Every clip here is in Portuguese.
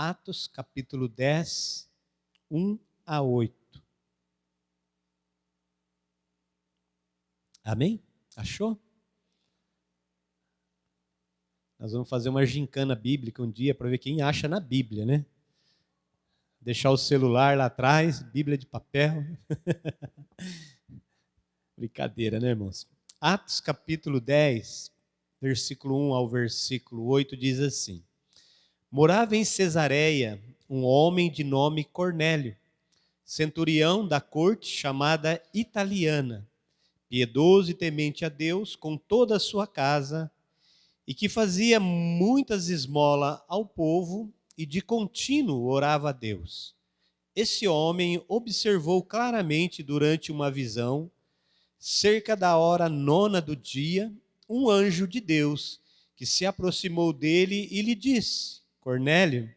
Atos, capítulo 10, 1 a 8. Amém? Achou? Nós vamos fazer uma gincana bíblica um dia para ver quem acha na Bíblia, né? Deixar o celular lá atrás, Bíblia de papel. Brincadeira, né, irmãos? Atos, capítulo 10, versículo 1 ao versículo 8, diz assim: Morava em Cesareia um homem de nome Cornélio, centurião da corte chamada Italiana, piedoso e temente a Deus com toda a sua casa, e que fazia muitas esmolas ao povo e de contínuo orava a Deus. Esse homem observou claramente durante uma visão, cerca da hora 9 do dia, um anjo de Deus que se aproximou dele e lhe disse: Cornélio.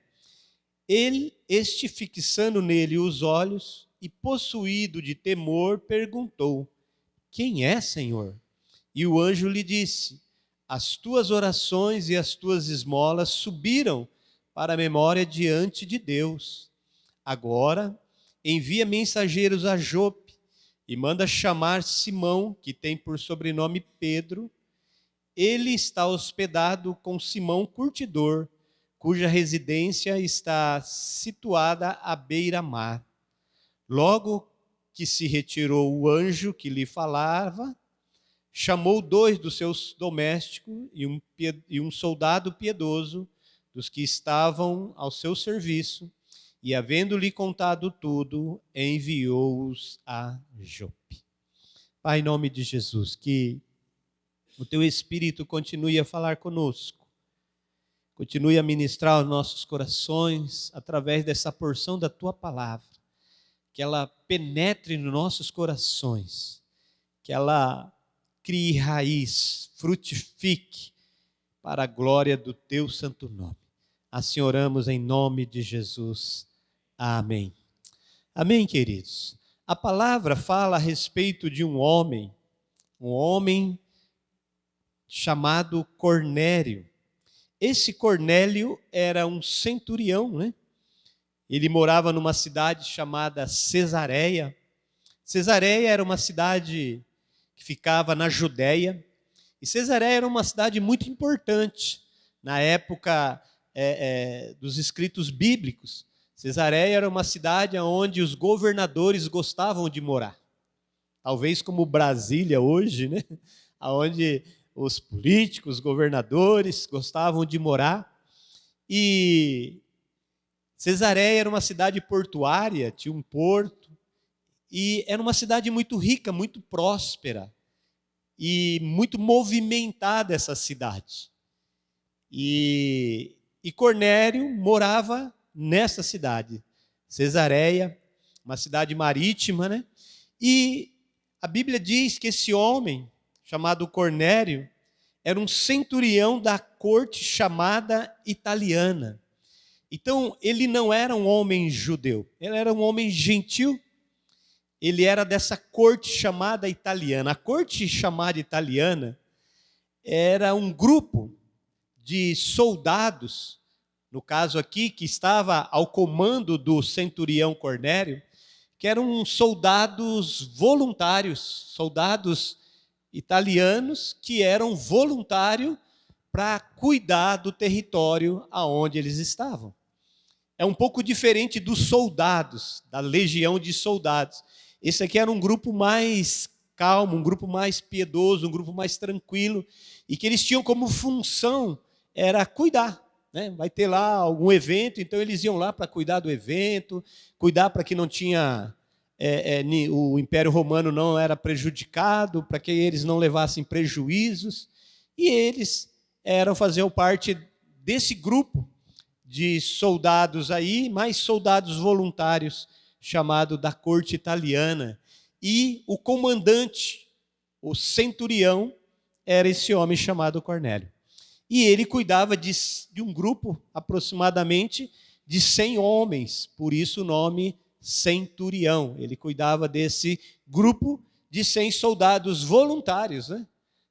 Este, fixando nele os olhos e possuído de temor, perguntou: Quem é, Senhor? E o anjo lhe disse: As tuas orações e as tuas esmolas subiram para a memória diante de Deus. Agora envia mensageiros a Jope e manda chamar Simão, que tem por sobrenome Pedro. Ele está hospedado com Simão Curtidor, cuja residência está situada à beira-mar. Logo que se retirou o anjo que lhe falava, chamou 2 dos seus domésticos e um soldado piedoso dos que estavam ao seu serviço, e, havendo-lhe contado tudo, enviou-os a Jope. Pai, em nome de Jesus, que o teu Espírito continue a falar conosco, continue a ministrar os nossos corações através dessa porção da tua palavra, que ela penetre nos nossos corações, que ela crie raiz, frutifique para a glória do teu santo nome. Assim oramos em nome de Jesus. Amém. Amém, queridos. A palavra fala a respeito de um homem chamado Cornélio. Esse Cornélio era um centurião, né? Ele morava numa cidade chamada Cesareia. Cesareia era uma cidade que ficava na Judéia. E Cesareia era uma cidade muito importante na época dos escritos bíblicos. Cesareia era uma cidade onde os governadores gostavam de morar. Talvez como Brasília hoje, né? Onde os políticos, governadores gostavam de morar. E Cesareia era uma cidade portuária, tinha um porto, e era uma cidade muito rica, muito próspera, e muito movimentada essa cidade. E Cornélio morava nessa cidade, Cesareia, uma cidade marítima, né? E a Bíblia diz que esse homem, chamado Cornélio, era um centurião da corte chamada Italiana. Então, ele não era um homem judeu, ele era um homem gentil. Ele era dessa corte chamada Italiana. A corte chamada Italiana era um grupo de soldados, no caso aqui, que estava ao comando do centurião Cornélio, que eram soldados voluntários, soldados italianos que eram voluntários para cuidar do território aonde eles estavam. É um pouco diferente dos soldados, da legião de soldados. Esse aqui era um grupo mais calmo, um grupo mais piedoso, um grupo mais tranquilo, e que eles tinham como função era cuidar, né? Vai ter lá algum evento, então eles iam lá para cuidar do evento, cuidar para que não tinha o Império Romano não era prejudicado, para que eles não levassem prejuízos, e eles faziam parte desse grupo de soldados aí, mais soldados voluntários, chamado da corte italiana. E o comandante, o centurião, era esse homem chamado Cornélio. E ele cuidava de um grupo aproximadamente de 100 homens, por isso o nome centurião. Ele cuidava desse grupo de 100 soldados voluntários, né?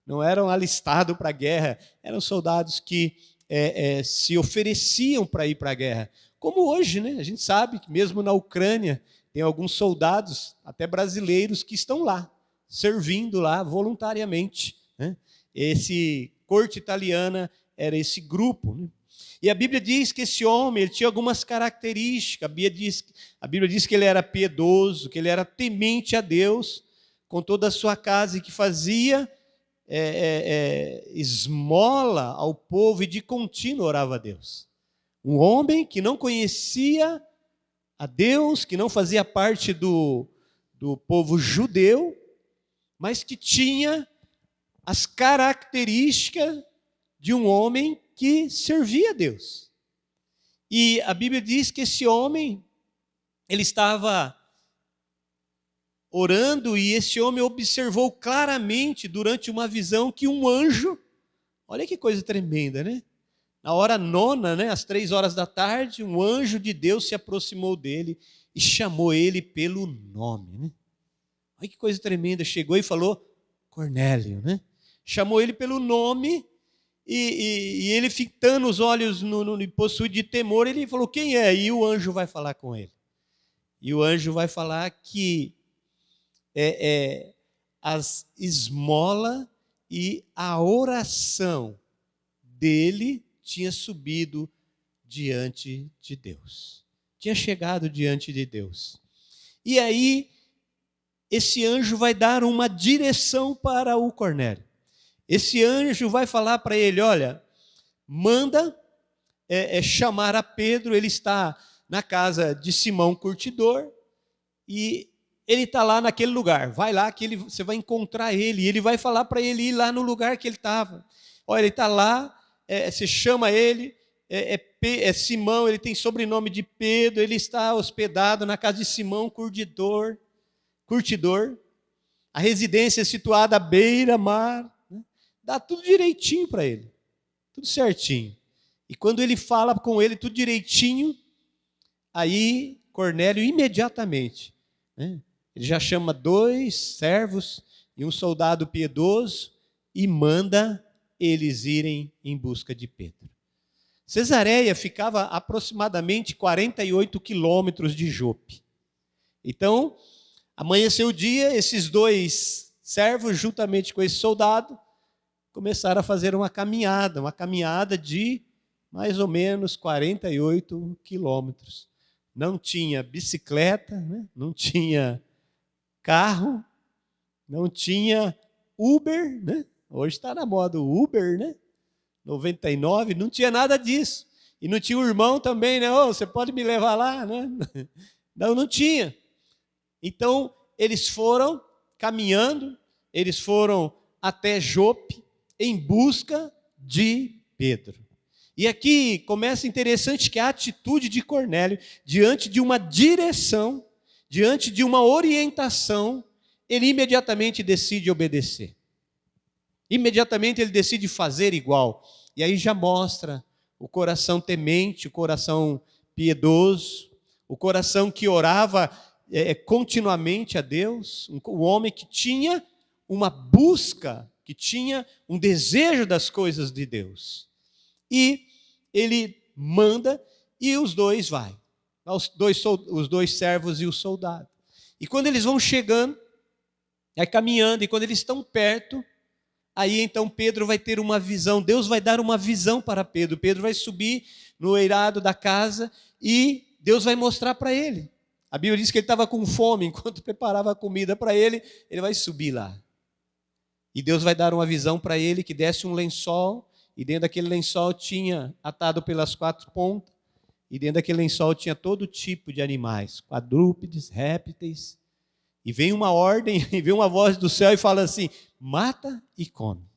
Não eram alistados para a guerra, eram soldados que se ofereciam para ir para a guerra. Como hoje, né? A gente sabe que mesmo na Ucrânia tem alguns soldados, até brasileiros, que estão lá, servindo lá voluntariamente, né? Esse corte italiana era esse grupo, né? E a Bíblia diz que esse homem ele tinha algumas características. A Bíblia diz que ele era piedoso, que ele era temente a Deus, com toda a sua casa, e que fazia esmola ao povo e de contínuo orava a Deus. Um homem que não conhecia a Deus, que não fazia parte do povo judeu, mas que tinha as características de um homem que servia a Deus. E a Bíblia diz que esse homem, ele estava orando, e esse homem observou claramente durante uma visão que um anjo, olha que coisa tremenda, né? Na hora nona, né, às 3 horas da tarde, um anjo de Deus se aproximou dele e chamou ele pelo nome, né? Olha que coisa tremenda, chegou e falou, Cornélio, né? Chamou ele pelo nome, e ele fitando os olhos possuído de temor, ele falou, quem é? E o anjo vai falar com ele. E o anjo vai falar que as esmola e a oração dele tinha subido diante de Deus. Tinha chegado diante de Deus. E aí, esse anjo vai dar uma direção para o Cornélio. Esse anjo vai falar para ele, olha, manda chamar a Pedro, ele está na casa de Simão Curtidor, e ele está lá naquele lugar, vai lá que você vai encontrar ele, e ele vai falar para ele ir lá no lugar que ele estava. Olha, ele está lá, você chama ele, Simão, ele tem sobrenome de Pedro, ele está hospedado na casa de Simão Curtidor, a residência é situada à beira-mar, né? Dá tudo direitinho para ele, tudo certinho. E quando ele fala com ele tudo direitinho, aí Cornélio imediatamente, né, ele já chama 2 servos e um soldado piedoso e manda eles irem em busca de Pedro. Cesareia ficava a aproximadamente 48 quilômetros de Jope. Então, amanheceu o dia, esses 2 servos, juntamente com esse soldado, começaram a fazer uma caminhada de mais ou menos 48 quilômetros. Não tinha bicicleta, né? Não tinha carro, não tinha Uber, né? Hoje está na moda o Uber, né? 99, não tinha nada disso. E não tinha o irmão também, né? Você pode me levar lá, né? Não tinha. Então, eles foram caminhando, eles foram até Jope em busca de Pedro. E aqui começa interessante que a atitude de Cornélio, diante de uma direção, diante de uma orientação, ele imediatamente decide obedecer. Imediatamente ele decide fazer igual. E aí já mostra o coração temente, o coração piedoso, o coração que orava continuamente a Deus, um homem que tinha uma busca, que tinha um desejo das coisas de Deus. E ele manda e os 2 vai. Os dois servos e o soldado. E quando eles vão chegando, caminhando, e quando eles estão perto, aí então Pedro vai ter uma visão, Deus vai dar uma visão para Pedro. Pedro vai subir no eirado da casa e Deus vai mostrar para ele. A Bíblia diz que ele estava com fome, enquanto preparava a comida para ele, ele vai subir lá. E Deus vai dar uma visão para ele que desce um lençol, e dentro daquele lençol tinha, atado pelas 4 pontas, e dentro daquele lençol tinha todo tipo de animais, quadrúpedes, répteis. E vem uma ordem, e vem uma voz do céu e fala assim, mata e come.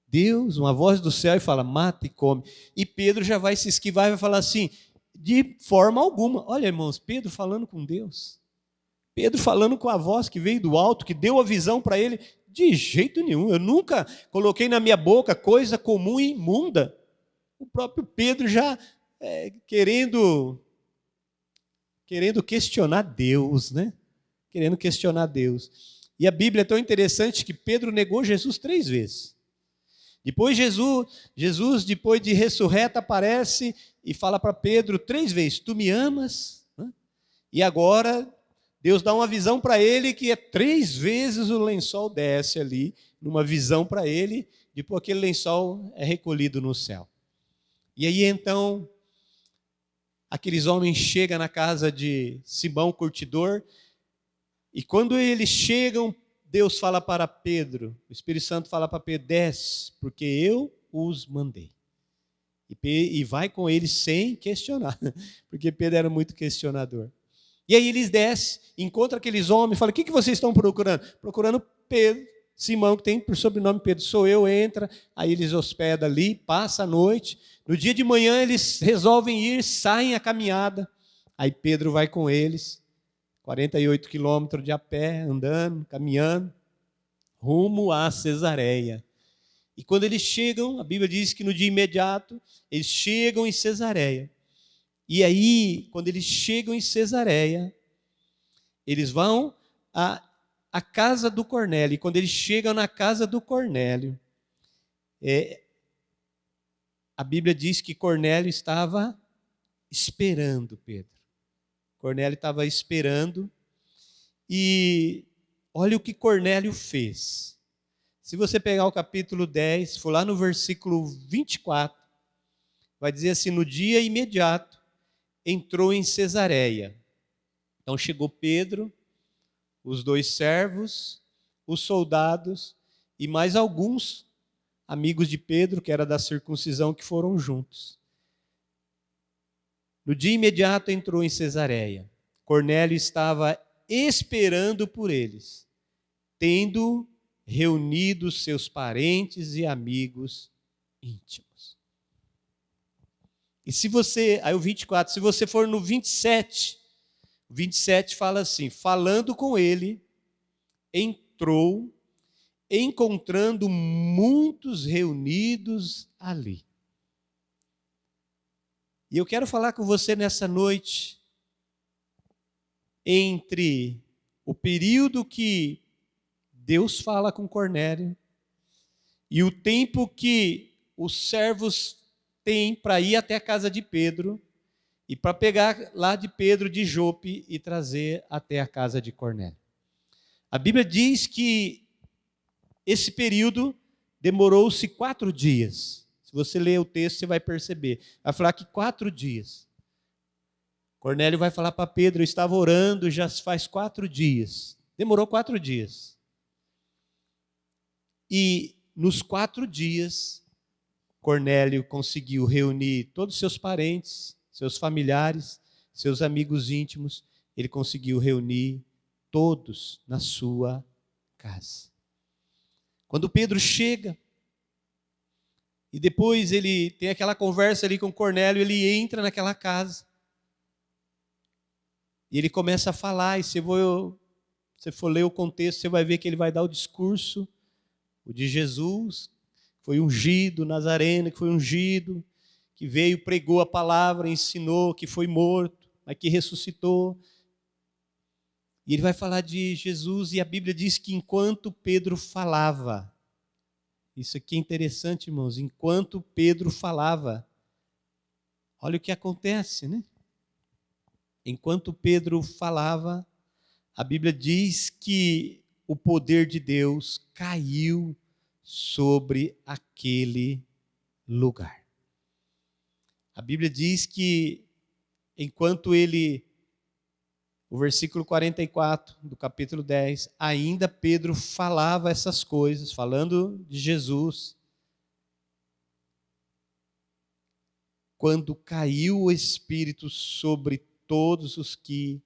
Deus, uma voz do céu e fala, mata e come. E Pedro já vai se esquivar e vai falar assim, de forma alguma. Olha, irmãos, Pedro falando com Deus. Pedro falando com a voz que veio do alto, que deu a visão para ele. De jeito nenhum, eu nunca coloquei na minha boca coisa comum e imunda. O próprio Pedro já querendo questionar Deus, né? Querendo questionar Deus. E a Bíblia é tão interessante que Pedro negou Jesus 3 vezes. Depois Jesus, depois de ressurreto, aparece e fala para Pedro 3 vezes, tu me amas? E agora Deus dá uma visão para ele que é 3 vezes o lençol desce ali, numa visão para ele, depois aquele lençol é recolhido no céu. E aí então, aqueles homens chegam na casa de Simão Curtidor, e quando eles chegam, Deus fala para Pedro, o Espírito Santo fala para Pedro, desce, porque eu os mandei. E vai com eles sem questionar, porque Pedro era muito questionador. E aí eles descem, encontram aqueles homens, falam, o que vocês estão procurando? Procurando Pedro, Simão, que tem por sobrenome Pedro, sou eu, entra, aí eles hospedam ali, passa a noite, no dia de manhã eles resolvem ir, saem a caminhada, aí Pedro vai com eles, 48 quilômetros de a pé, andando, caminhando, rumo a Cesareia. E quando eles chegam, a Bíblia diz que no dia imediato, eles chegam em Cesareia. E aí, quando eles chegam em Cesareia, eles vão à casa do Cornélio. E quando eles chegam na casa do Cornélio, a Bíblia diz que Cornélio estava esperando Pedro. Cornélio estava esperando. E olha o que Cornélio fez. Se você pegar o capítulo 10, for lá no versículo 24, vai dizer assim, no dia imediato, entrou em Cesareia. Então chegou Pedro, os 2 servos, os soldados e mais alguns amigos de Pedro, que era da circuncisão, que foram juntos. No dia imediato entrou em Cesareia. Cornélio estava esperando por eles, tendo reunido seus parentes e amigos íntimos. E se você, aí o 24, se você for no 27, o 27 fala assim, falando com ele, entrou, encontrando muitos reunidos ali. E eu quero falar com você nessa noite, entre o período que Deus fala com Cornélio e o tempo que os servos têm para ir até a casa de Pedro e para pegar lá de Pedro de Jope e trazer até a casa de Cornélio. A Bíblia diz que esse período demorou-se 4 dias. Se você ler o texto, você vai perceber. Vai falar que 4 dias. Cornélio vai falar para Pedro, eu estava orando já faz 4 dias. Demorou 4 dias. E nos 4 dias, Cornélio conseguiu reunir todos os seus parentes, seus familiares, seus amigos íntimos. Ele conseguiu reunir todos na sua casa. Quando Pedro chega, e depois ele tem aquela conversa ali com Cornélio, ele entra naquela casa. E ele começa a falar, e se você for ler o contexto, você vai ver que ele vai dar o discurso, o de Jesus, que foi ungido, Nazareno, que foi ungido, que veio, pregou a palavra, ensinou, que foi morto, mas que ressuscitou. E ele vai falar de Jesus, e a Bíblia diz que enquanto Pedro falava, isso aqui é interessante, irmãos, enquanto Pedro falava, olha o que acontece, né? Enquanto Pedro falava, a Bíblia diz que o poder de Deus caiu sobre aquele lugar. A Bíblia diz que enquanto o versículo 44 do capítulo 10, ainda Pedro falava essas coisas, falando de Jesus. Quando caiu o Espírito sobre todos os que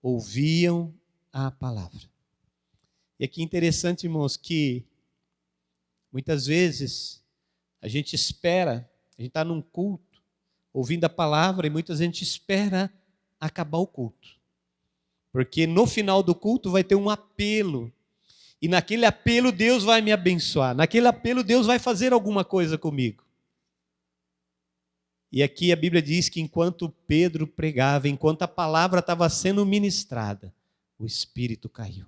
ouviam a palavra. E aqui é interessante, irmãos, que muitas vezes a gente espera, a gente está num culto, ouvindo a palavra, e muitas vezes a gente espera acabar o culto. Porque no final do culto vai ter um apelo. E naquele apelo Deus vai me abençoar. Naquele apelo Deus vai fazer alguma coisa comigo. E aqui a Bíblia diz que enquanto Pedro pregava, enquanto a palavra estava sendo ministrada, o Espírito caiu.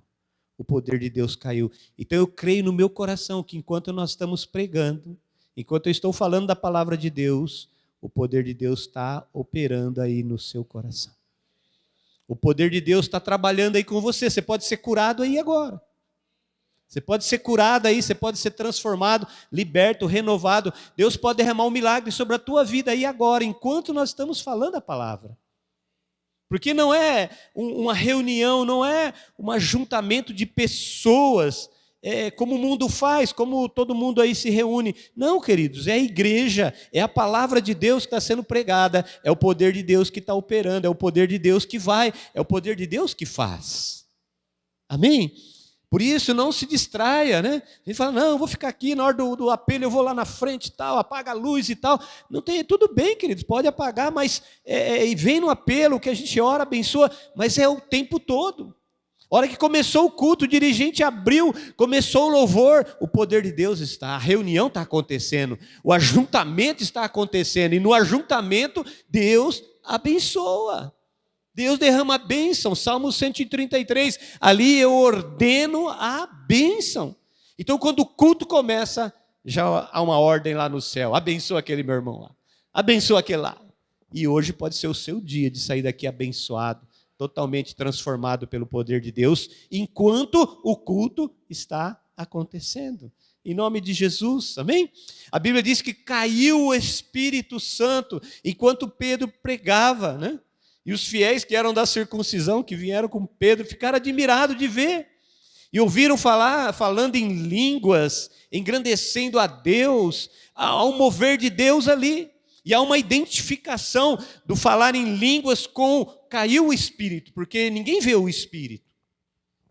o poder de Deus caiu. Então eu creio no meu coração que enquanto nós estamos pregando, enquanto eu estou falando da palavra de Deus, o poder de Deus está operando aí no seu coração. O poder de Deus está trabalhando aí com você. Você pode ser curado aí agora. Você pode ser curado aí, você pode ser transformado, liberto, renovado. Deus pode derramar um milagre sobre a tua vida aí agora, enquanto nós estamos falando a palavra. Porque não é uma reunião, não é um ajuntamento de pessoas, como o mundo faz, como todo mundo aí se reúne. Não, queridos, é a igreja, é a palavra de Deus que está sendo pregada, é o poder de Deus que está operando, é o poder de Deus que vai, é o poder de Deus que faz. Amém? Por isso, não se distraia, né? A gente fala, não, eu vou ficar aqui, na hora do apelo eu vou lá na frente e tal, apaga a luz e tal. Não tem, tudo bem, queridos, pode apagar, mas e vem no apelo que a gente ora, abençoa, mas é o tempo todo. A hora que começou o culto, o dirigente abriu, começou o louvor, o poder de Deus está, a reunião está acontecendo, o ajuntamento está acontecendo, e no ajuntamento Deus abençoa. Deus derrama a bênção, Salmo 133, ali eu ordeno a bênção. Então quando o culto começa, já há uma ordem lá no céu, abençoa aquele meu irmão lá, abençoa aquele lá. E hoje pode ser o seu dia de sair daqui abençoado, totalmente transformado pelo poder de Deus, enquanto o culto está acontecendo. Em nome de Jesus, amém? A Bíblia diz que caiu o Espírito Santo enquanto Pedro pregava, né? E os fiéis que eram da circuncisão, que vieram com Pedro, ficaram admirados de ver. E ouviram falando em línguas, engrandecendo a Deus, há um mover de Deus ali. E há uma identificação do falar em línguas com caiu o Espírito, porque ninguém vê o Espírito.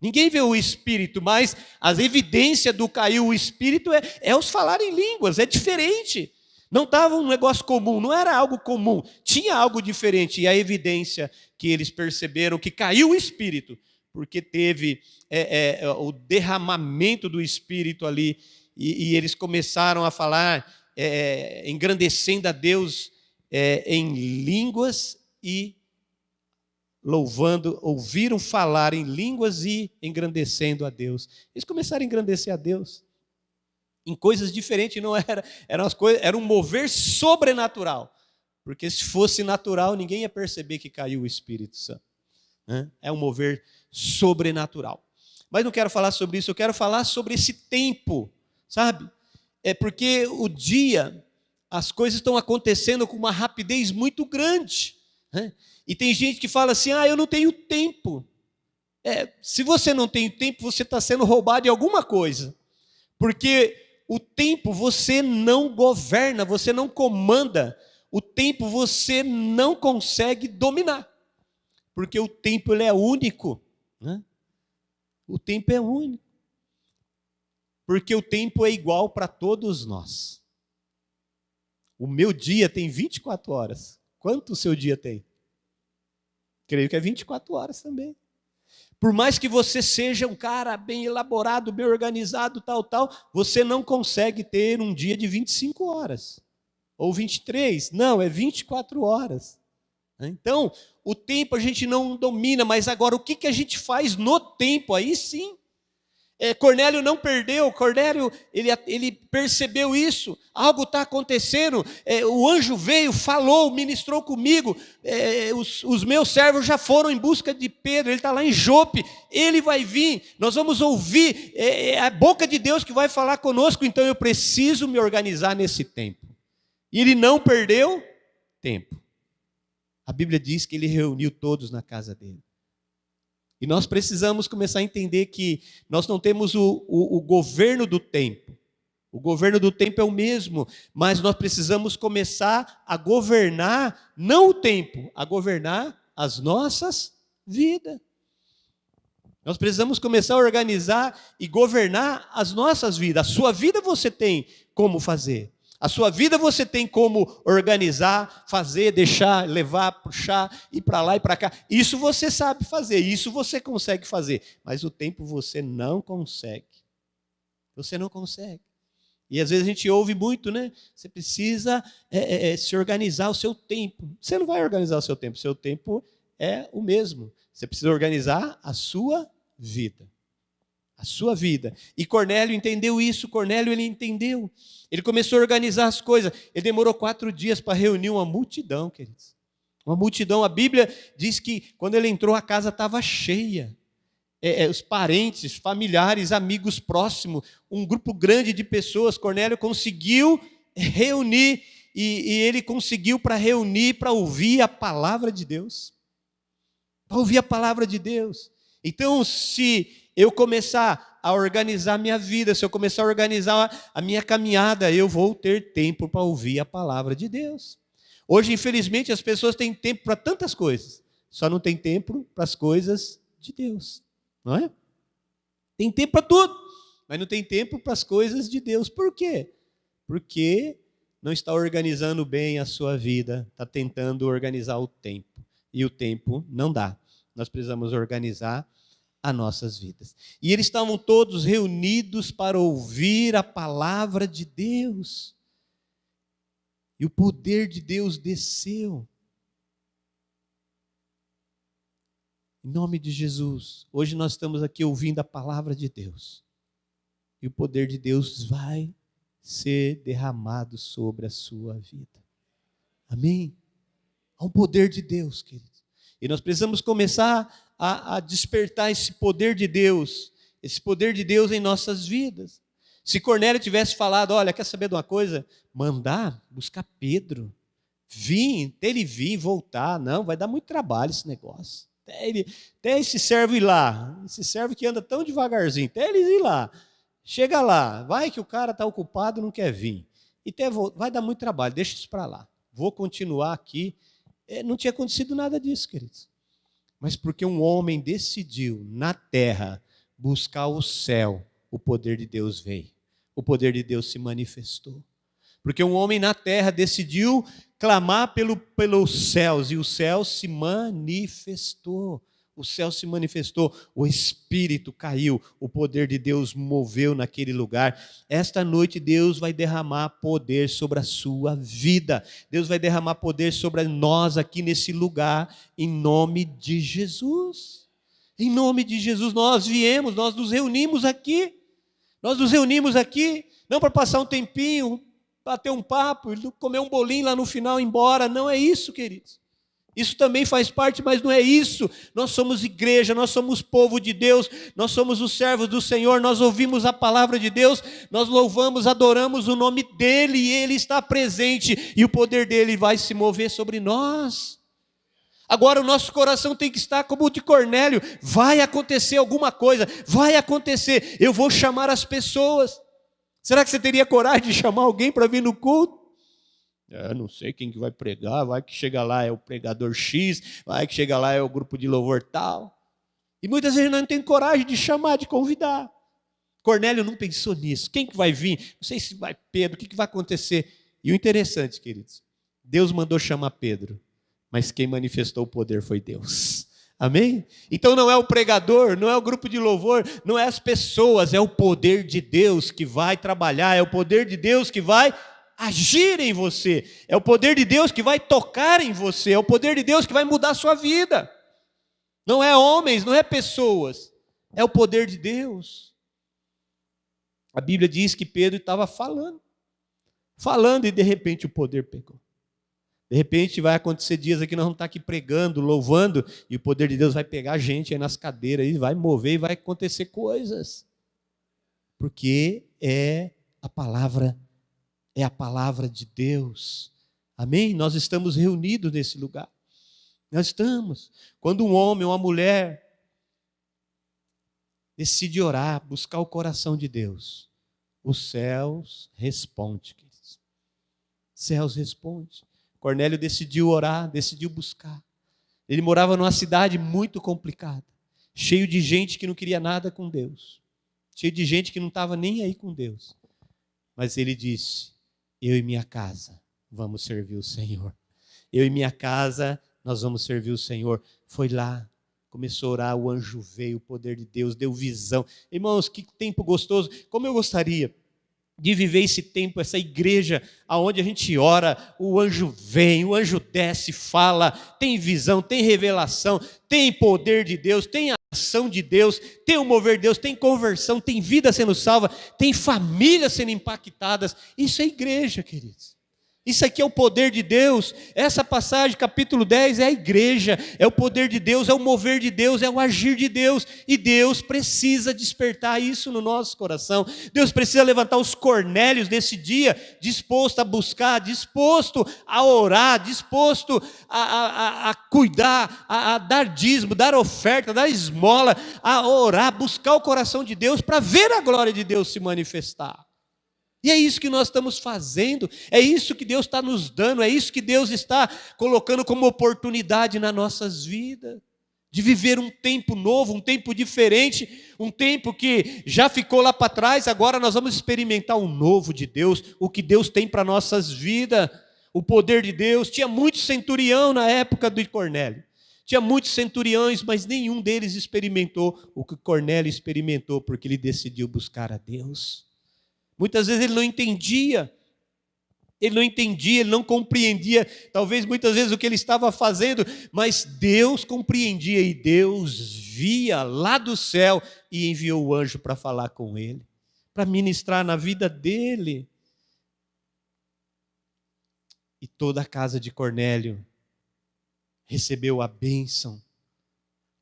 Ninguém vê o Espírito, mas a evidência do caiu o Espírito é os falar em línguas, é diferente. Não estava um negócio comum, não era algo comum, tinha algo diferente. E a evidência que eles perceberam que caiu o Espírito, porque teve o derramamento do Espírito ali, e eles começaram a falar, engrandecendo a Deus em línguas e louvando, ouviram falar em línguas e engrandecendo a Deus. Eles começaram a engrandecer a Deus em coisas diferentes, não era um mover sobrenatural, porque se fosse natural, ninguém ia perceber que caiu o Espírito Santo, né? É um mover sobrenatural. Mas não quero falar sobre isso, eu quero falar sobre esse tempo, sabe? É porque o dia, as coisas estão acontecendo com uma rapidez muito grande, né? E tem gente que fala assim, eu não tenho tempo. Se você não tem tempo, você está sendo roubado de alguma coisa, porque o tempo você não governa, você não comanda. O tempo você não consegue dominar. Porque o tempo ele é único, né? O tempo é único. Porque o tempo é igual para todos nós. O meu dia tem 24 horas. Quanto o seu dia tem? Creio que é 24 horas também. Por mais que você seja um cara bem elaborado, bem organizado, tal, você não consegue ter um dia de 25 horas. Ou 23. Não, é 24 horas. Então, o tempo a gente não domina, mas agora o que a gente faz no tempo? Aí sim. Cornélio não perdeu, Cornélio ele percebeu isso, algo está acontecendo, o anjo veio, falou, ministrou comigo, os meus servos já foram em busca de Pedro, ele está lá em Jope, ele vai vir, nós vamos ouvir, é a boca de Deus que vai falar conosco, então eu preciso me organizar nesse tempo. E ele não perdeu tempo. A Bíblia diz que ele reuniu todos na casa dele. E nós precisamos começar a entender que nós não temos o governo do tempo. O governo do tempo é o mesmo, mas nós precisamos começar a governar, não o tempo, a governar as nossas vidas. Nós precisamos começar a organizar e governar as nossas vidas. A sua vida você tem como fazer. A sua vida você tem como organizar, fazer, deixar, levar, puxar, ir para lá e para cá. Isso você sabe fazer, isso você consegue fazer. Mas o tempo você não consegue. Você não consegue. E às vezes a gente ouve muito, né? Você precisa se organizar o seu tempo. Você não vai organizar o seu tempo é o mesmo. Você precisa organizar a sua vida. a sua vida. E Cornélio entendeu isso, Cornélio ele entendeu. Ele começou a organizar as coisas. Ele demorou 4 dias para reunir uma multidão, queridos. Uma multidão, a Bíblia diz que quando ele entrou a casa estava cheia. Os parentes, familiares, amigos próximos, um grupo grande de pessoas. Cornélio conseguiu reunir, e ele conseguiu para reunir, para ouvir a palavra de Deus. Para ouvir a palavra de Deus. Então, se eu começar a organizar a minha vida, se eu começar a organizar a minha caminhada, eu vou ter tempo para ouvir a palavra de Deus. Hoje, infelizmente, as pessoas têm tempo para tantas coisas, só não tem tempo para as coisas de Deus, não é? Tem tempo para tudo, mas não tem tempo para as coisas de Deus. Por quê? Porque não está organizando bem a sua vida, está tentando organizar o tempo, e o tempo não dá. Nós precisamos organizar as nossas vidas. E eles estavam todos reunidos para ouvir a palavra de Deus. E o poder de Deus desceu. Em nome de Jesus, hoje nós estamos aqui ouvindo a palavra de Deus. E o poder de Deus vai ser derramado sobre a sua vida. Amém? Há um poder de Deus, queridos. E nós precisamos começar a despertar esse poder de Deus em nossas vidas. Se Cornélio tivesse falado, olha, quer saber de uma coisa? Mandar buscar Pedro, até ele vir e voltar. Não, vai dar muito trabalho esse negócio. Até esse servo ir lá, esse servo que anda tão devagarzinho, até eles ir lá. Chega lá, vai que o cara está ocupado e não quer vir. Vai dar muito trabalho, deixa isso para lá. Vou continuar aqui. Não tinha acontecido nada disso, queridos. Mas porque um homem decidiu, na terra, buscar o céu, o poder de Deus veio. O poder de Deus se manifestou. Porque um homem na terra decidiu clamar pelos céus, e o céu se manifestou. O céu se manifestou, o Espírito caiu, o poder de Deus moveu naquele lugar. Esta noite Deus vai derramar poder sobre a sua vida. Deus vai derramar poder sobre nós aqui nesse lugar, em nome de Jesus. Em nome de Jesus, nós nos reunimos aqui. Nós nos reunimos aqui, não para passar um tempinho, bater um papo, comer um bolinho lá no final e ir embora. Não é isso, queridos. Isso também faz parte, mas não é isso. Nós somos igreja, nós somos povo de Deus, nós somos os servos do Senhor, nós ouvimos a palavra de Deus, nós louvamos, adoramos o nome dEle, e Ele está presente, e o poder dEle vai se mover sobre nós. Agora o nosso coração tem que estar como o de Cornélio. Vai acontecer alguma coisa, vai acontecer, eu vou chamar as pessoas. Será que você teria coragem de chamar alguém para vir no culto? Não sei quem que vai pregar, vai que chega lá é o pregador X, vai que chega lá é o grupo de louvor tal. E muitas vezes não tem coragem de chamar, de convidar. Cornélio não pensou nisso. Quem que vai vir? Não sei se vai Pedro, o que vai acontecer? E o interessante, queridos, Deus mandou chamar Pedro, mas quem manifestou o poder foi Deus. Amém? Então não é o pregador, não é o grupo de louvor, não é as pessoas, é o poder de Deus que vai trabalhar, é o poder de Deus que vai agir em você, é o poder de Deus que vai tocar em você, é o poder de Deus que vai mudar a sua vida. Não é homens, não é pessoas, é o poder de Deus. A Bíblia diz que Pedro estava falando e de repente o poder pegou. De repente vai acontecer dias aqui, nós vamos estar aqui pregando, louvando, e o poder de Deus vai pegar a gente aí nas cadeiras, e vai mover, e vai acontecer coisas. Porque é a palavra de Deus. Amém? Nós estamos reunidos nesse lugar. Nós estamos. Quando um homem ou uma mulher decide orar, buscar o coração de Deus, os céus respondem. Os céus respondem. Cornélio decidiu orar, decidiu buscar. Ele morava numa cidade muito complicada, cheio de gente que não queria nada com Deus, cheio de gente que não estava nem aí com Deus. Mas ele disse: eu e minha casa vamos servir o Senhor. Eu e minha casa, nós vamos servir o Senhor. Foi lá, começou a orar, o anjo veio, o poder de Deus, deu visão. Irmãos, que tempo gostoso. Como eu gostaria de viver esse tempo, essa igreja, onde a gente ora, o anjo vem, o anjo desce, fala, tem visão, tem revelação, tem poder de Deus, tem ação de Deus, tem o mover de Deus, tem conversão, tem vida sendo salva, tem famílias sendo impactadas. Isso é igreja, queridos. Isso aqui é o poder de Deus. Essa passagem, capítulo 10, é a igreja, é o poder de Deus, é o mover de Deus, é o agir de Deus. E Deus precisa despertar isso no nosso coração. Deus precisa levantar os Cornélios desse dia, disposto a buscar, disposto a orar, disposto a cuidar, a dar dízimo, dar oferta, dar esmola, a orar, buscar o coração de Deus para ver a glória de Deus se manifestar. E é isso que nós estamos fazendo, é isso que Deus está nos dando, é isso que Deus está colocando como oportunidade nas nossas vidas, de viver um tempo novo, um tempo diferente, um tempo que já ficou lá para trás, agora nós vamos experimentar o novo de Deus, o que Deus tem para nossas vidas, o poder de Deus. Tinha muito centurião na época de Cornélio, tinha muitos centuriões, mas nenhum deles experimentou o que Cornélio experimentou, porque ele decidiu buscar a Deus. Muitas vezes ele não entendia, ele não compreendia, talvez muitas vezes o que ele estava fazendo, mas Deus compreendia e Deus via lá do céu e enviou o anjo para falar com ele, para ministrar na vida dele. E toda a casa de Cornélio recebeu a bênção.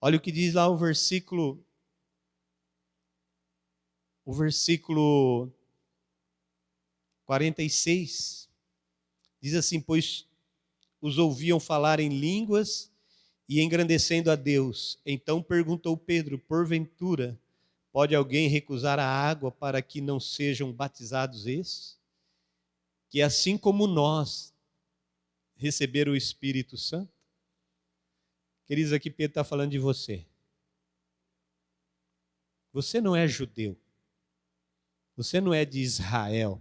Olha o que diz lá o versículo 46, diz assim: pois os ouviam falar em línguas e engrandecendo a Deus. Então perguntou Pedro: porventura, pode alguém recusar a água para que não sejam batizados estes? Que assim como nós receberam o Espírito Santo? Queridos, aqui Pedro está falando de você. Você não é judeu. Você não é de Israel.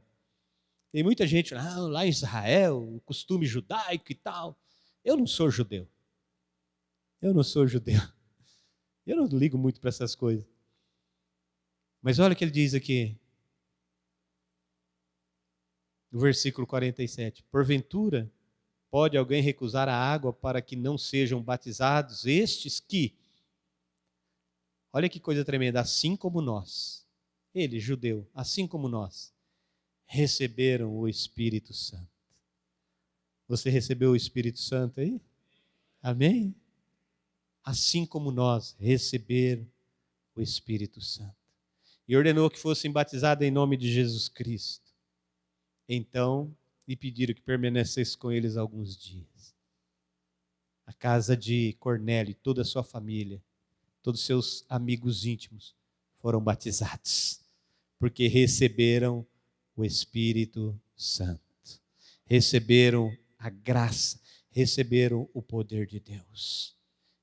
Tem muita gente lá em Israel, o costume judaico e tal. Eu não sou judeu. Eu não sou judeu. Eu não ligo muito para essas coisas. Mas olha o que ele diz aqui. No versículo 47. Porventura, pode alguém recusar a água para que não sejam batizados estes que... Olha que coisa tremenda. Assim como nós. Ele, judeu, assim como nós, receberam o Espírito Santo. Você recebeu o Espírito Santo aí? Amém? Assim como nós receberam o Espírito Santo. E ordenou que fossem batizados em nome de Jesus Cristo. Então, lhe pediram que permanecesse com eles alguns dias. A casa de Cornélio e toda a sua família, todos os seus amigos íntimos foram batizados, porque receberam o Espírito Santo. Receberam a graça, receberam o poder de Deus.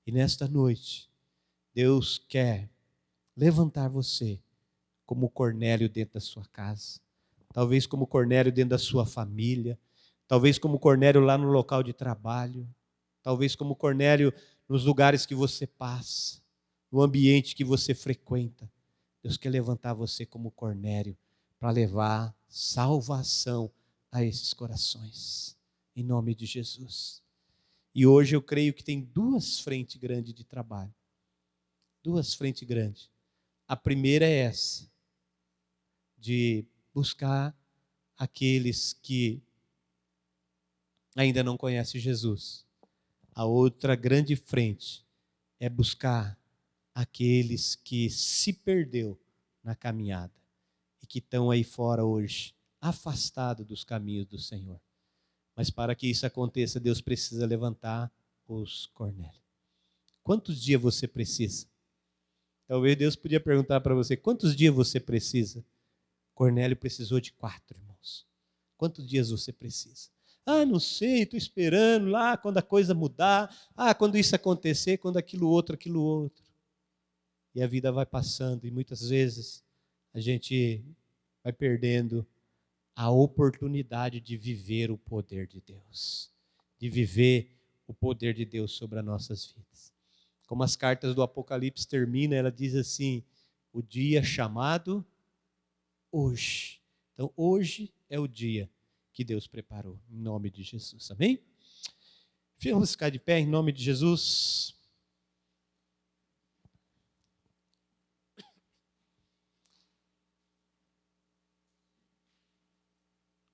E nesta noite, Deus quer levantar você como Cornélio dentro da sua casa, talvez como Cornélio dentro da sua família, talvez como Cornélio lá no local de trabalho, talvez como Cornélio nos lugares que você passa, no ambiente que você frequenta. Deus quer levantar você como Cornélio para levar salvação a esses corações, em nome de Jesus. E hoje eu creio que tem duas frentes grandes de trabalho. Duas frentes grandes. A primeira é essa, de buscar aqueles que ainda não conhecem Jesus. A outra grande frente é buscar aqueles que se perdeu na caminhada e que estão aí fora hoje, afastados dos caminhos do Senhor. Mas para que isso aconteça, Deus precisa levantar os Cornélios. Quantos dias você precisa? Talvez Deus podia perguntar para você: quantos dias você precisa? Cornélio precisou de 4, irmãos. Quantos dias você precisa? Não sei, estou esperando lá quando a coisa mudar. Quando isso acontecer, quando aquilo outro. E a vida vai passando e muitas vezes a gente vai perdendo a oportunidade de viver o poder de Deus. De viver o poder de Deus sobre as nossas vidas. Como as cartas do Apocalipse terminam, ela diz assim: o dia chamado hoje. Então, hoje é o dia que Deus preparou, em nome de Jesus. Amém? Vamos ficar de pé em nome de Jesus.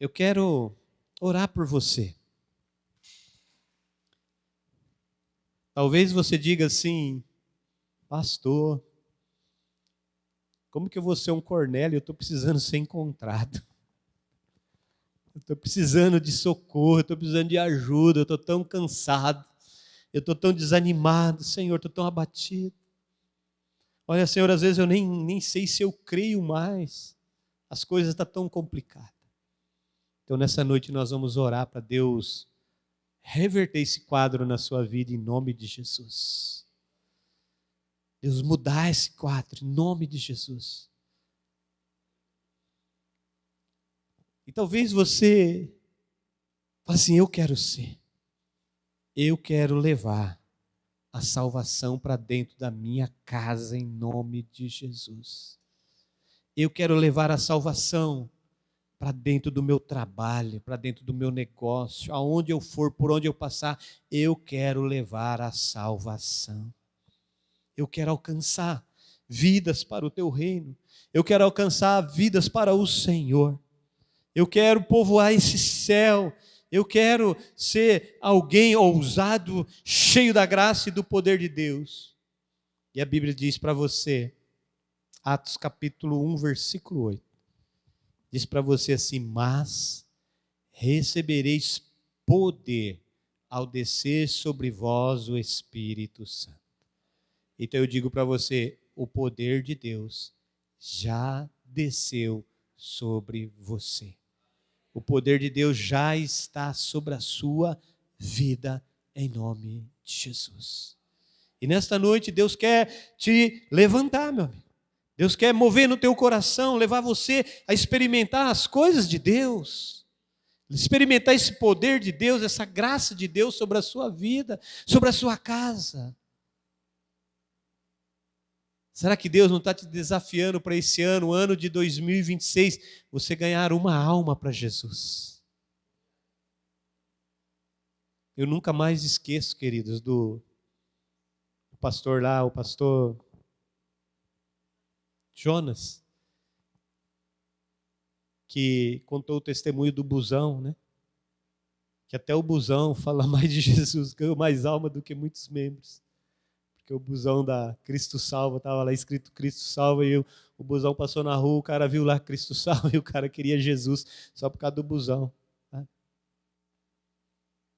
eu quero orar por você. Talvez você diga assim, pastor, como que eu vou ser um Cornélio? Eu estou precisando ser encontrado. Eu estou precisando de socorro, eu estou precisando de ajuda, eu estou tão cansado, eu estou tão desanimado, Senhor, estou tão abatido. Olha, Senhor, às vezes eu nem sei se eu creio mais, as coisas estão tão complicadas. Então, nessa noite nós vamos orar para Deus reverter esse quadro na sua vida em nome de Jesus. Deus mudar esse quadro em nome de Jesus. E talvez você fale assim, eu quero levar a salvação para dentro da minha casa em nome de Jesus. Eu quero levar a salvação para dentro do meu trabalho, para dentro do meu negócio, aonde eu for, por onde eu passar, eu quero levar a salvação. Eu quero alcançar vidas para o teu reino. Eu quero alcançar vidas para o Senhor. Eu quero povoar esse céu. Eu quero ser alguém ousado, cheio da graça e do poder de Deus. E a Bíblia diz para você, Atos capítulo 1, versículo 8. Diz para você assim, mas recebereis poder ao descer sobre vós o Espírito Santo. Então eu digo para você, o poder de Deus já desceu sobre você. O poder de Deus já está sobre a sua vida, em nome de Jesus. E nesta noite Deus quer te levantar, meu amigo. Deus quer mover no teu coração, levar você a experimentar as coisas de Deus. Experimentar esse poder de Deus, essa graça de Deus sobre a sua vida, sobre a sua casa. Será que Deus não está te desafiando para esse ano, o ano de 2026, você ganhar uma alma para Jesus? Eu nunca mais esqueço, queridos, do pastor lá, o pastor Jonas, que contou o testemunho do busão, né? Que até o busão fala mais de Jesus, ganhou mais alma do que muitos membros. Porque o busão da Cristo Salva, estava lá escrito Cristo Salva, e o busão passou na rua, o cara viu lá Cristo Salva, e o cara queria Jesus só por causa do busão. Tá?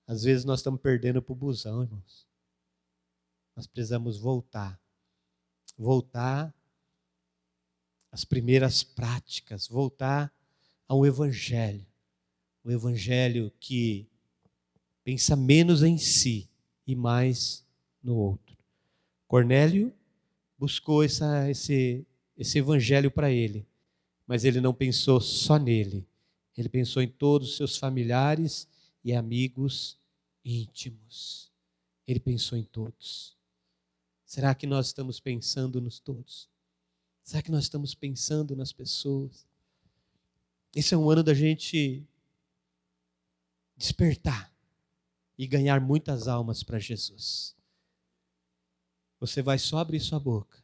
Às vezes nós estamos perdendo para o busão, irmãos. Nós precisamos voltar às primeiras práticas, voltar ao Evangelho. O Evangelho que pensa menos em si e mais no outro. Cornélio buscou esse evangelho para ele, mas ele não pensou só nele. Ele pensou em todos os seus familiares e amigos íntimos. Ele pensou em todos. Será que nós estamos pensando nos todos? Será que nós estamos pensando nas pessoas? Esse é um ano da gente despertar e ganhar muitas almas para Jesus. Você vai só abrir sua boca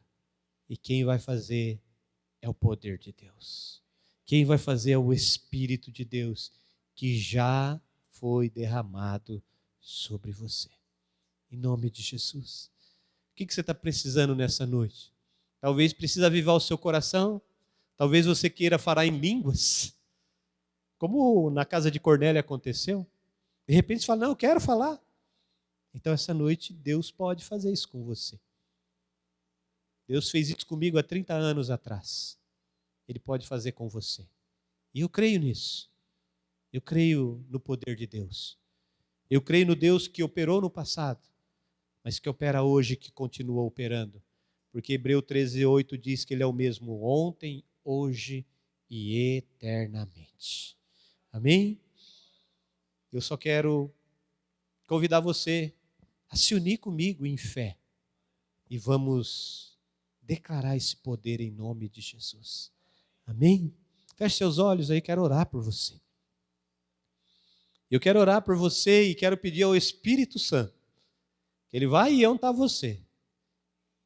e quem vai fazer é o poder de Deus. Quem vai fazer é o Espírito de Deus que já foi derramado sobre você. Em nome de Jesus. O que você está precisando nessa noite? Talvez precisa avivar o seu coração. Talvez você queira falar em línguas. Como na casa de Cornélio aconteceu. De repente você fala, não, eu quero falar. Então essa noite Deus pode fazer isso com você. Deus fez isso comigo há 30 anos atrás. Ele pode fazer com você. E eu creio nisso. Eu creio no poder de Deus. Eu creio no Deus que operou no passado, mas que opera hoje e que continua operando. Porque Hebreus 13:8 diz que Ele é o mesmo ontem, hoje e eternamente. Amém? Eu só quero convidar você a se unir comigo em fé. E vamos declarar esse poder em nome de Jesus. Amém? Feche seus olhos aí, quero orar por você. Eu quero orar por você e quero pedir ao Espírito Santo que Ele vai e onde está você.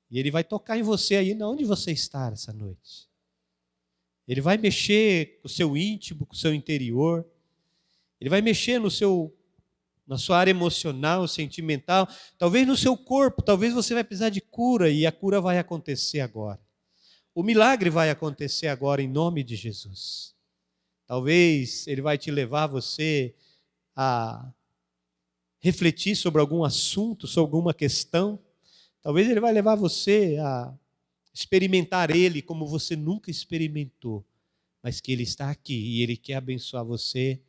E Ele vai tocar em você aí, onde você está essa noite. Ele vai mexer com o seu íntimo, com o seu interior. Ele vai mexer na sua área emocional, sentimental, talvez no seu corpo, talvez você vai precisar de cura e a cura vai acontecer agora. O milagre vai acontecer agora em nome de Jesus. Talvez ele vai te levar você a refletir sobre algum assunto, sobre alguma questão. Talvez ele vai levar você a experimentar ele como você nunca experimentou, mas que ele está aqui e ele quer abençoar você.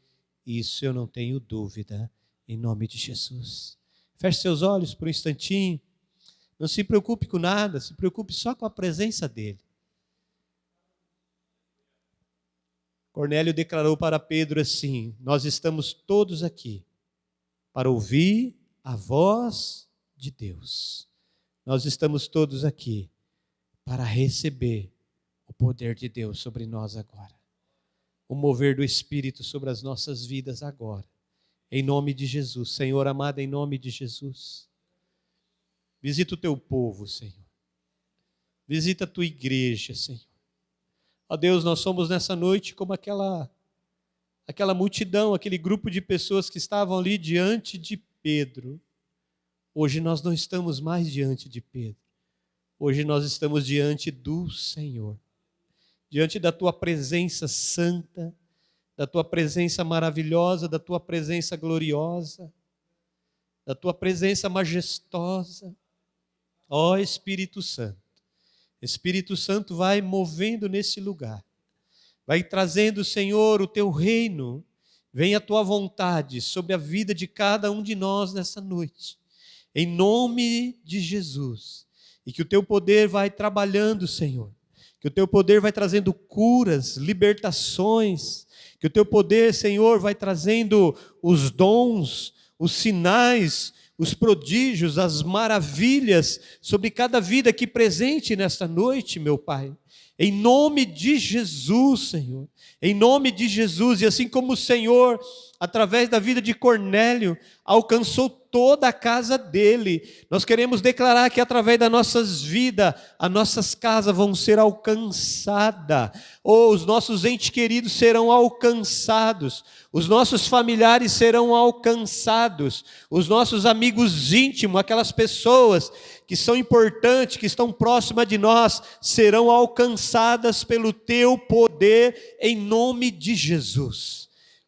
Isso eu não tenho dúvida, em nome de Jesus. Feche seus olhos por um instantinho. Não se preocupe com nada, se preocupe só com a presença dele. Cornélio declarou para Pedro assim: nós estamos todos aqui para ouvir a voz de Deus. Nós estamos todos aqui para receber o poder de Deus sobre nós agora. O mover do Espírito sobre as nossas vidas agora. Em nome de Jesus. Senhor amado, em nome de Jesus. Visita o teu povo, Senhor. Visita a tua igreja, Senhor. Ó Deus, nós somos nessa noite como aquela multidão, aquele grupo de pessoas que estavam ali diante de Pedro. Hoje nós não estamos mais diante de Pedro. Hoje nós estamos diante do Senhor. Diante da tua presença santa, da tua presença maravilhosa, da tua presença gloriosa, da tua presença majestosa. Ó Espírito Santo. Espírito Santo vai movendo nesse lugar. Vai trazendo, Senhor, o teu reino. Vem a tua vontade sobre a vida de cada um de nós nessa noite. Em nome de Jesus. E que o teu poder vai trabalhando, Senhor. Que o teu poder vai trazendo curas, libertações. Que o teu poder, Senhor, vai trazendo os dons, os sinais, os prodígios, as maravilhas sobre cada vida aqui presente nesta noite, meu Pai. Em nome de Jesus, Senhor. Em nome de Jesus. E assim como o Senhor, através da vida de Cornélio, alcançou toda a casa dele, nós queremos declarar que através das nossas vidas, as nossas casas vão ser alcançadas. Ou os nossos entes queridos serão alcançados. Os nossos familiares serão alcançados. Os nossos amigos íntimos, aquelas pessoas que são importantes, que estão próximas de nós, serão alcançadas pelo teu poder em nome de Jesus.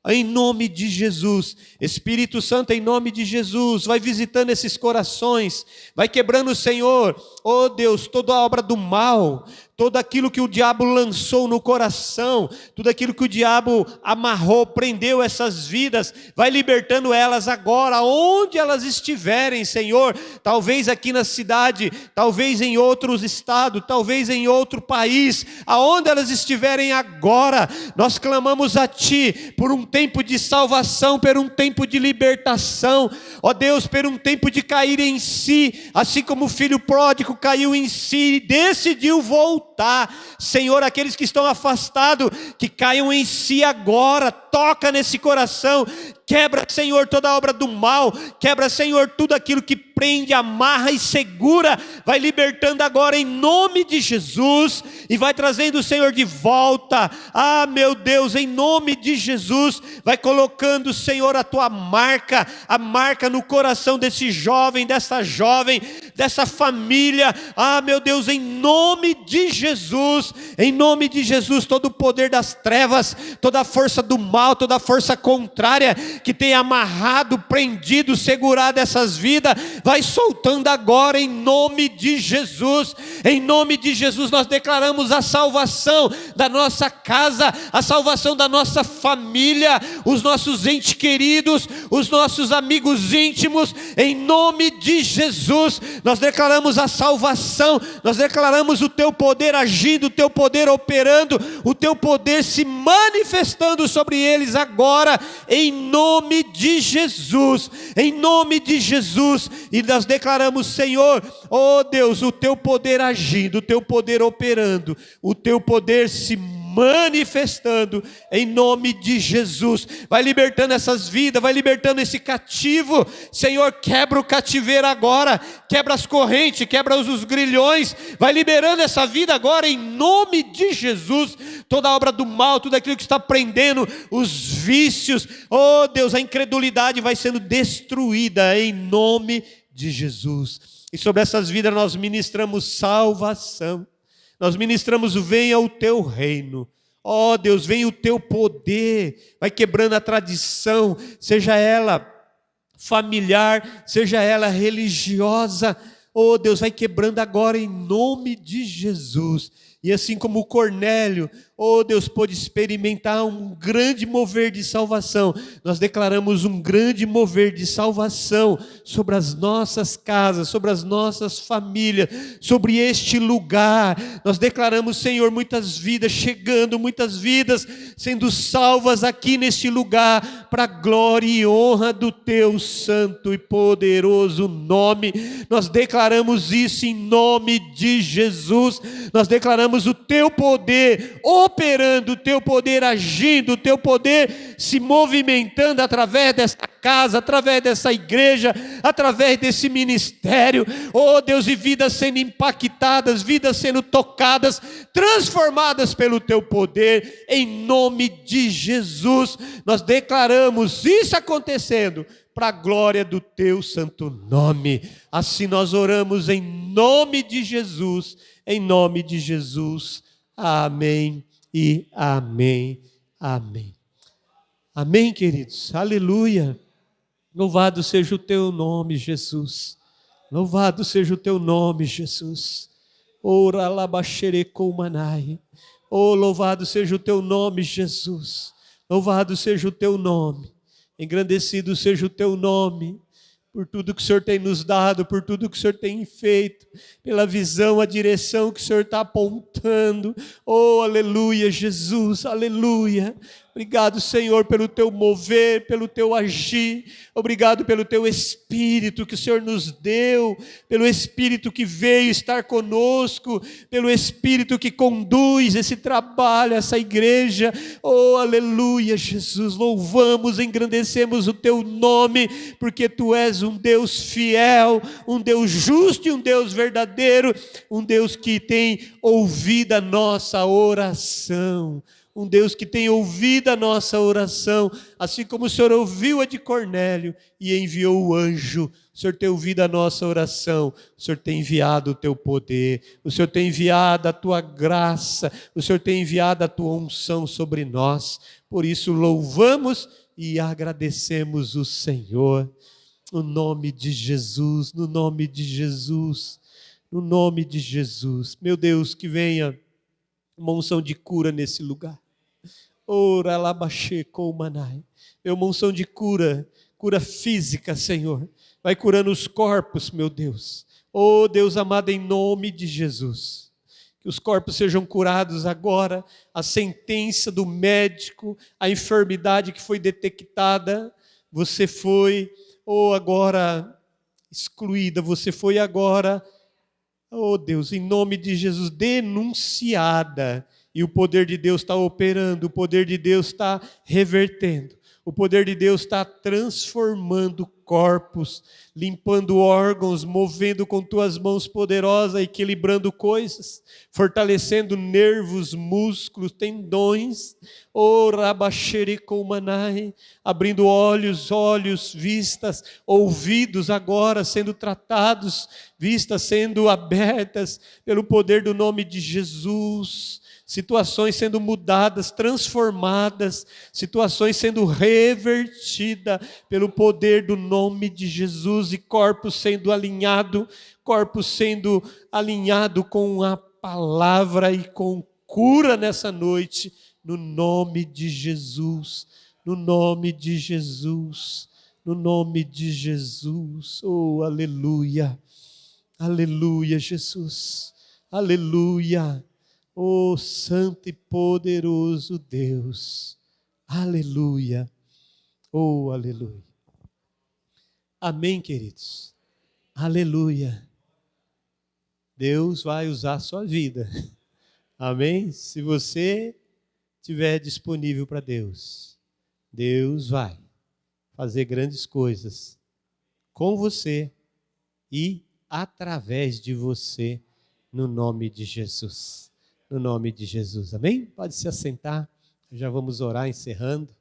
Em nome de Jesus, Espírito Santo, em nome de Jesus, vai visitando esses corações, vai quebrando, Senhor, oh Deus, toda a obra do mal, tudo aquilo que o diabo lançou no coração, tudo aquilo que o diabo amarrou, prendeu essas vidas, vai libertando elas agora, onde elas estiverem, Senhor, talvez aqui na cidade, talvez em outros estados, talvez em outro país, aonde elas estiverem agora, nós clamamos a Ti, por um tempo de salvação, por um tempo de libertação, ó Deus, por um tempo de cair em si, assim como o filho pródigo caiu em si e decidiu voltar. Senhor, aqueles que estão afastados, que caiam em si agora, toca nesse coração, quebra, Senhor, toda a obra do mal, quebra, Senhor, tudo aquilo que prende, amarra e segura, vai libertando agora em nome de Jesus, e vai trazendo o Senhor de volta, meu Deus, em nome de Jesus, vai colocando, Senhor, a tua marca, a marca no coração desse jovem, dessa jovem, dessa família, meu Deus, em nome de Jesus, todo o poder das trevas, toda a força do mal, toda a força contrária, que tem amarrado, prendido, segurado essas vidas, vai soltando agora em nome de Jesus. Em nome de Jesus nós declaramos a salvação da nossa casa, a salvação da nossa família, os nossos entes queridos, os nossos amigos íntimos, em nome de Jesus nós declaramos a salvação, nós declaramos o teu poder agindo, o teu poder operando, o teu poder se manifestando sobre eles agora, em nome de Jesus, e nós declaramos, Senhor, oh Deus, o teu poder agindo, o teu poder operando, o teu poder se manifestando em nome de Jesus. Vai libertando essas vidas, vai libertando esse cativo. Senhor, quebra o cativeiro agora, quebra as correntes, quebra os grilhões, vai liberando essa vida agora em nome de Jesus. Toda obra do mal, tudo aquilo que está prendendo, os vícios, oh Deus, a incredulidade vai sendo destruída em nome de Jesus. E sobre essas vidas nós ministramos salvação, nós ministramos venha o teu reino. Ó Deus, venha o teu poder, vai quebrando a tradição, seja ela familiar, seja ela religiosa. Ó Deus, vai quebrando agora em nome de Jesus. E assim como Cornélio, oh Deus, pôde experimentar um grande mover de salvação, nós declaramos um grande mover de salvação sobre as nossas casas, sobre as nossas famílias, sobre este lugar. Nós declaramos, Senhor, muitas vidas chegando, muitas vidas sendo salvas aqui neste lugar, para a glória e honra do teu santo e poderoso nome. Nós declaramos isso em nome de Jesus. Nós declaramos o teu poder operando, o teu poder agindo, o teu poder se movimentando através dessa casa, através dessa igreja, através desse ministério. Oh Deus, e vidas sendo impactadas, vidas sendo tocadas, transformadas pelo teu poder, em nome de Jesus. Nós declaramos isso acontecendo para a glória do teu santo nome. Assim nós oramos em nome de Jesus, em nome de Jesus. Amém e amém, amém. Amém, queridos, aleluia. Louvado seja o teu nome, Jesus. Louvado seja o teu nome, Jesus. Ora labaxerecoumanai. Oh, louvado seja o teu nome, Jesus. Louvado seja o teu nome. Engrandecido seja o teu nome, por tudo que o Senhor tem nos dado, por tudo que o Senhor tem feito, pela visão, a direção que o Senhor está apontando. Oh, aleluia, Jesus, aleluia. Obrigado, Senhor, pelo teu mover, pelo teu agir. Obrigado pelo teu Espírito que o Senhor nos deu, pelo Espírito que veio estar conosco, pelo Espírito que conduz esse trabalho, essa igreja. Oh, aleluia, Jesus. Louvamos, engrandecemos o teu nome, porque tu és um Deus fiel, um Deus justo e um Deus verdadeiro, um Deus que tem ouvido a nossa oração. Um Deus que tem ouvido a nossa oração, assim como o Senhor ouviu a de Cornélio e enviou o anjo. O Senhor tem ouvido a nossa oração, o Senhor tem enviado o teu poder, o Senhor tem enviado a tua graça, o Senhor tem enviado a tua unção sobre nós. Por isso louvamos e agradecemos o Senhor. No nome de Jesus, no nome de Jesus, no nome de Jesus. Meu Deus, que venha uma unção de cura nesse lugar. Ora labaxecoumanai. É uma unção de cura, cura física, Senhor. Vai curando os corpos, meu Deus. Oh Deus amado, em nome de Jesus. Que os corpos sejam curados agora. A sentença do médico, a enfermidade que foi detectada, você foi, agora excluída. Você foi agora, Deus, em nome de Jesus, denunciada. E o poder de Deus está operando, o poder de Deus está revertendo, o poder de Deus está transformando corpos, limpando órgãos, movendo com tuas mãos poderosas, equilibrando coisas, fortalecendo nervos, músculos, tendões, rabaxericoumanai, abrindo olhos, vistas, ouvidos agora sendo tratados, vistas sendo abertas pelo poder do nome de Jesus. Situações sendo mudadas, transformadas, situações sendo revertidas pelo poder do nome de Jesus, e corpos sendo alinhado com a palavra e com cura nessa noite, no nome de Jesus, no nome de Jesus, no nome de Jesus. Oh, aleluia, aleluia, Jesus, aleluia. Oh, santo e poderoso Deus, aleluia, oh, aleluia. Amém, queridos, aleluia. Deus vai usar a sua vida, amém? Se você estiver disponível para Deus, Deus vai fazer grandes coisas com você e através de você, no nome de Jesus. No nome de Jesus, amém? Pode se assentar, já vamos orar encerrando.